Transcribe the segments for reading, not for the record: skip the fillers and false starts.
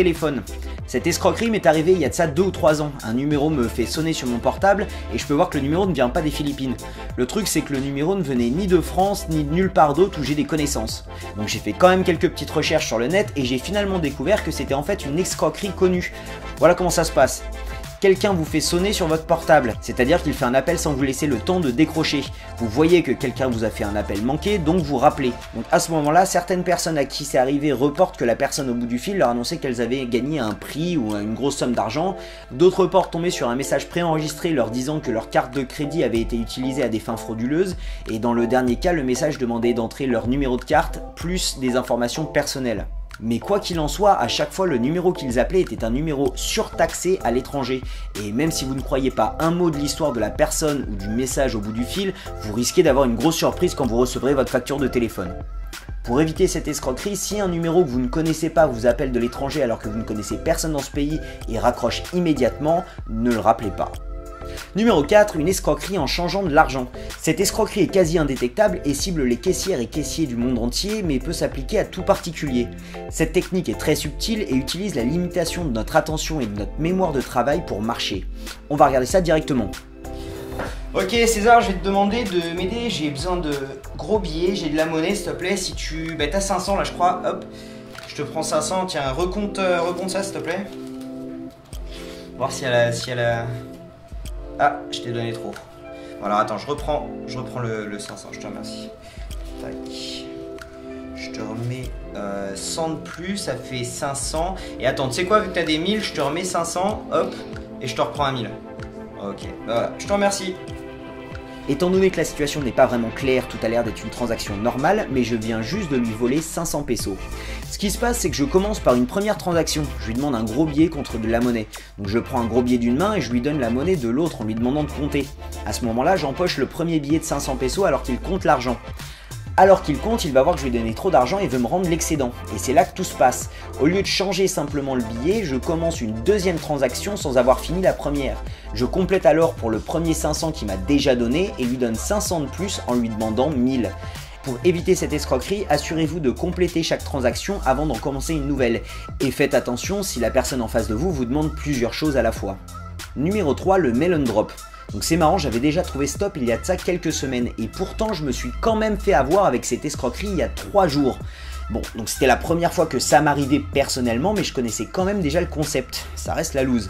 téléphone. Cette escroquerie m'est arrivée il y a de ça 2 ou 3 ans. Un numéro me fait sonner sur mon portable et je peux voir que le numéro ne vient pas des Philippines. Le truc c'est que le numéro ne venait ni de France ni de nulle part d'autre où j'ai des connaissances. Donc j'ai fait quand même quelques petites recherches sur le net et j'ai finalement découvert que c'était en fait une escroquerie connue. Voilà comment ça se passe. Quelqu'un vous fait sonner sur votre portable, c'est-à-dire qu'il fait un appel sans vous laisser le temps de décrocher. Vous voyez que quelqu'un vous a fait un appel manqué, donc vous rappelez. Donc à ce moment-là, certaines personnes à qui c'est arrivé reportent que la personne au bout du fil leur annonçait qu'elles avaient gagné un prix ou une grosse somme d'argent. D'autres reportent tomber sur un message préenregistré leur disant que leur carte de crédit avait été utilisée à des fins frauduleuses. Et dans le dernier cas, le message demandait d'entrer leur numéro de carte, plus des informations personnelles. Mais quoi qu'il en soit, à chaque fois le numéro qu'ils appelaient était un numéro surtaxé à l'étranger. Et même si vous ne croyez pas un mot de l'histoire de la personne ou du message au bout du fil, vous risquez d'avoir une grosse surprise quand vous recevrez votre facture de téléphone. Pour éviter cette escroquerie, si un numéro que vous ne connaissez pas vous appelle de l'étranger alors que vous ne connaissez personne dans ce pays et raccroche immédiatement, ne le rappelez pas. Numéro 4, une escroquerie en changeant de l'argent. Cette escroquerie est quasi indétectable et cible les caissières et caissiers du monde entier, mais peut s'appliquer à tout particulier. Cette technique est très subtile et utilise la limitation de notre attention et de notre mémoire de travail pour marcher. On va regarder ça directement. Ok César, je vais te demander de m'aider, j'ai besoin de gros billets, j'ai de la monnaie s'il te plaît, si tu... Bah t'as 500 là je crois, hop, je te prends 500, tiens, recompte ça s'il te plaît. Voir si elle a... Ah, je t'ai donné trop. Voilà, attends, je reprends le 500, je te remercie. Tac. Je te remets 100 de plus, ça fait 500. Et attends, tu sais quoi, vu que t'as des 1000, je te remets 500, hop, et je te reprends un 1000. Ok, bah voilà, je te remercie. Étant donné que la situation n'est pas vraiment claire, tout a l'air d'être une transaction normale, mais je viens juste de lui voler 500 pesos. Ce qui se passe, c'est que je commence par une première transaction. Je lui demande un gros billet contre de la monnaie. Donc je prends un gros billet d'une main et je lui donne la monnaie de l'autre en lui demandant de compter. À ce moment-là, j'empoche le premier billet de 500 pesos alors qu'il compte l'argent. Alors qu'il compte, il va voir que je lui ai donné trop d'argent et veut me rendre l'excédent. Et c'est là que tout se passe. Au lieu de changer simplement le billet, je commence une deuxième transaction sans avoir fini la première. Je complète alors pour le premier 500 qu'il m'a déjà donné et lui donne 500 de plus en lui demandant 1000. Pour éviter cette escroquerie, assurez-vous de compléter chaque transaction avant d'en commencer une nouvelle. Et faites attention si la personne en face de vous vous demande plusieurs choses à la fois. Numéro 3, le melon drop. Donc c'est marrant, j'avais déjà trouvé stop il y a de ça quelques semaines et pourtant je me suis quand même fait avoir avec cette escroquerie il y a 3 jours. Bon, donc c'était la première fois que ça m'arrivait personnellement mais je connaissais quand même déjà le concept, ça reste la loose.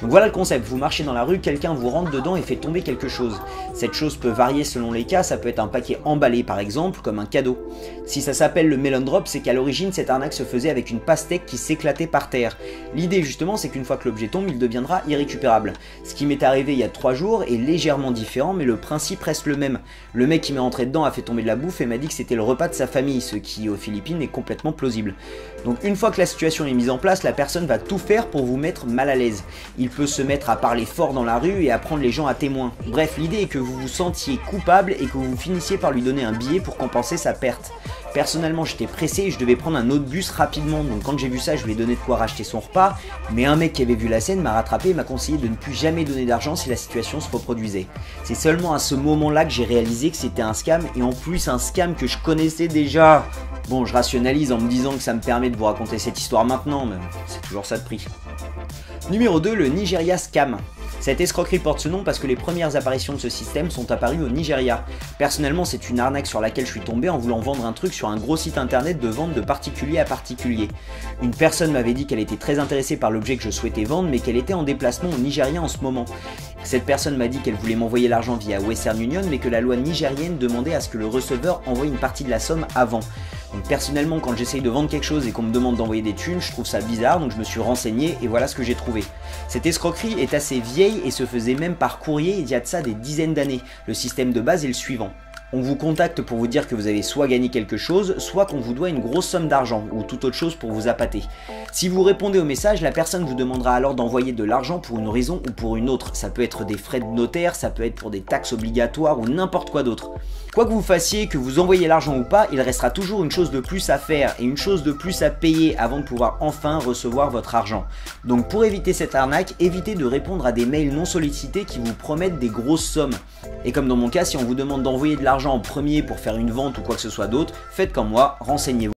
Donc voilà le concept, vous marchez dans la rue, quelqu'un vous rentre dedans et fait tomber quelque chose. Cette chose peut varier selon les cas, ça peut être un paquet emballé par exemple, comme un cadeau. Si ça s'appelle le melon drop, c'est qu'à l'origine cette arnaque se faisait avec une pastèque qui s'éclatait par terre. L'idée justement c'est qu'une fois que l'objet tombe, il deviendra irrécupérable. Ce qui m'est arrivé il y a 3 jours est légèrement différent mais le principe reste le même. Le mec qui m'est rentré dedans a fait tomber de la bouffe et m'a dit que c'était le repas de sa famille, ce qui aux Philippines est complètement plausible. Donc une fois que la situation est mise en place, la personne va tout faire pour vous mettre mal à l'aise. Il peut se mettre à parler fort dans la rue et à prendre les gens à témoin. Bref, l'idée est que vous vous sentiez coupable et que vous finissiez par lui donner un billet pour compenser sa perte. Personnellement, j'étais pressé et je devais prendre un autre bus rapidement, donc quand j'ai vu ça, je lui ai donné de quoi racheter son repas, mais un mec qui avait vu la scène m'a rattrapé et m'a conseillé de ne plus jamais donner d'argent si la situation se reproduisait. C'est seulement à ce moment-là que j'ai réalisé que c'était un scam, et en plus un scam que je connaissais déjà. Bon, je rationalise en me disant que ça me permet de vous raconter cette histoire maintenant, mais c'est toujours ça de prix. Numéro 2, le Nigeria Scam. Cette escroquerie porte ce nom parce que les premières apparitions de ce système sont apparues au Nigeria. Personnellement, c'est une arnaque sur laquelle je suis tombé en voulant vendre un truc sur un gros site internet de vente de particulier à particulier. Une personne m'avait dit qu'elle était très intéressée par l'objet que je souhaitais vendre mais qu'elle était en déplacement au Nigeria en ce moment. Cette personne m'a dit qu'elle voulait m'envoyer l'argent via Western Union mais que la loi nigérienne demandait à ce que le receveur envoie une partie de la somme avant. Donc personnellement, quand j'essaye de vendre quelque chose et qu'on me demande d'envoyer des thunes, je trouve ça bizarre, donc je me suis renseigné et voilà ce que j'ai trouvé. Cette escroquerie est assez vieille et se faisait même par courrier il y a de ça des dizaines d'années. Le système de base est le suivant. On vous contacte pour vous dire que vous avez soit gagné quelque chose, soit qu'on vous doit une grosse somme d'argent ou toute autre chose pour vous appâter. Si vous répondez au message, la personne vous demandera alors d'envoyer de l'argent pour une raison ou pour une autre. Ça peut être des frais de notaire, ça peut être pour des taxes obligatoires ou n'importe quoi d'autre. Quoi que vous fassiez, que vous envoyiez l'argent ou pas, il restera toujours une chose de plus à faire et une chose de plus à payer avant de pouvoir enfin recevoir votre argent. Donc pour éviter cette arnaque, évitez de répondre à des mails non sollicités qui vous promettent des grosses sommes. Et comme dans mon cas, si on vous demande d'envoyer de l'argent en premier pour faire une vente ou quoi que ce soit d'autre, faites comme moi, renseignez-vous.